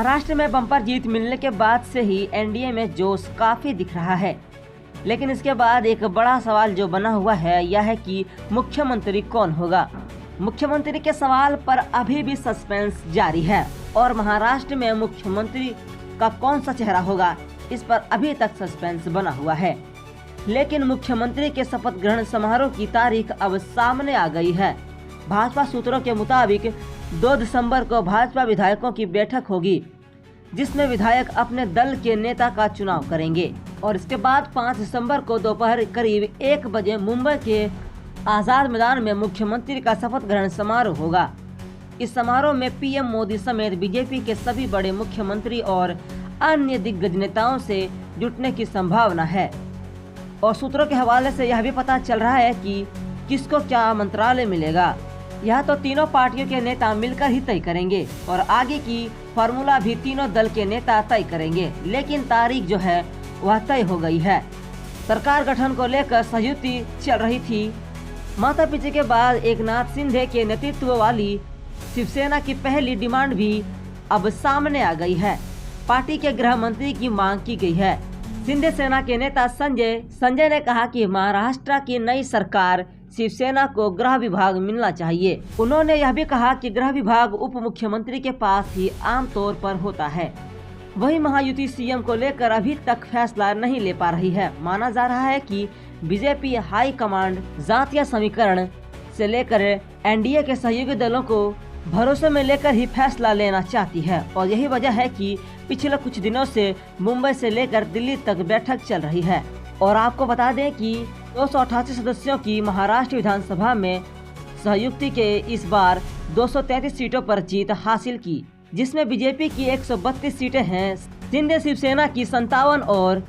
महाराष्ट्र में बम्पर जीत मिलने के बाद से ही एनडीए में जोश काफी दिख रहा है, लेकिन इसके बाद एक बड़ा सवाल जो बना हुआ है यह है कि मुख्यमंत्री कौन होगा। मुख्यमंत्री के सवाल पर अभी भी सस्पेंस जारी है और महाराष्ट्र में मुख्यमंत्री का कौन सा चेहरा होगा इस पर अभी तक सस्पेंस बना हुआ है। लेकिन मुख्यमंत्री के शपथ ग्रहण समारोह की तारीख अब सामने आ गई है। भाजपा सूत्रों के मुताबिक 2 दिसंबर को भाजपा विधायकों की बैठक होगी, जिसमें विधायक अपने दल के नेता का चुनाव करेंगे और इसके बाद 5 दिसंबर को दोपहर करीब 1 बजे मुंबई के आजाद मैदान में मुख्यमंत्री का शपथ ग्रहण समारोह होगा। इस समारोह में पीएम मोदी समेत बीजेपी के सभी बड़े मुख्यमंत्री और अन्य दिग्गज नेताओं से जुटने की संभावना है और सूत्रों के हवाले से यह भी पता चल रहा है कि किसको क्या मंत्रालय मिलेगा। यह तो तीनों पार्टियों के नेता मिलकर ही तय करेंगे और आगे की फार्मूला भी तीनों दल के नेता तय करेंगे, लेकिन तारीख जो है वह तय हो गई है। सरकार गठन को लेकर सहयुति चल रही थी। माता पिता के बाद एकनाथ शिंदे के नेतृत्व वाली शिवसेना की पहली डिमांड भी अब सामने आ गई है। पार्टी के गृह मंत्री की मांग की गई है। शिंदे सेना के नेता संजय ने कहा कि महाराष्ट्र की नई सरकार शिवसेना को गृह विभाग मिलना चाहिए। उन्होंने यह भी कहा कि गृह विभाग उप मुख्यमंत्री के पास ही आमतौर पर होता है। वहीं महायुति सीएम को लेकर अभी तक फैसला नहीं ले पा रही है। माना जा रहा है कि बीजेपी हाई कमांड जातीय समीकरण से लेकर एनडीए के सहयोगी दलों को भरोसे में लेकर ही फैसला लेना चाहती है और यही वजह है कि पिछले कुछ दिनों से मुंबई से लेकर दिल्ली तक बैठक चल रही है। और आपको बता दें कि 288 सदस्यों की महाराष्ट्र विधानसभा में सहयुक्ति के इस बार 233 सीटों पर जीत हासिल की, जिसमें बीजेपी की 132 सीटें हैं, शिंदे शिवसेना की 57 और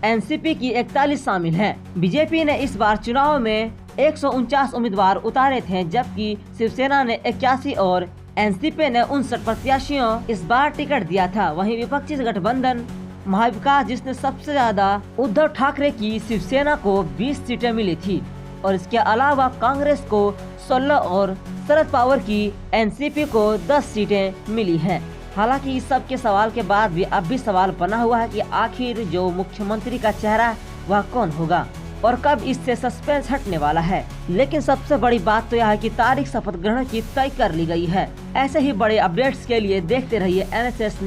एनसीपी की 41 शामिल हैं। बीजेपी ने इस बार चुनाव में 149 उम्मीदवार उतारे थे, जबकि शिवसेना ने 81 और एनसीपी ने 59 प्रत्याशियों इस बार टिकट दिया था। वहीं विपक्षी गठबंधन महाविकास, जिसने सबसे ज्यादा उद्धव ठाकरे की शिवसेना को 20 सीटें मिली थी और इसके अलावा कांग्रेस को 16 और शरद पवार की एनसीपी को 10 सीटें मिली हैं। हालांकि इस सब के सवाल के बाद भी अब भी सवाल बना हुआ है कि आखिर जो मुख्यमंत्री का चेहरा वह कौन होगा और कब इससे सस्पेंस हटने वाला है। लेकिन सबसे बड़ी बात तो यह है कि तारीख शपथ ग्रहण की तय कर ली गई है। ऐसे ही बड़े अपडेट्स के लिए देखते रहिए NSS।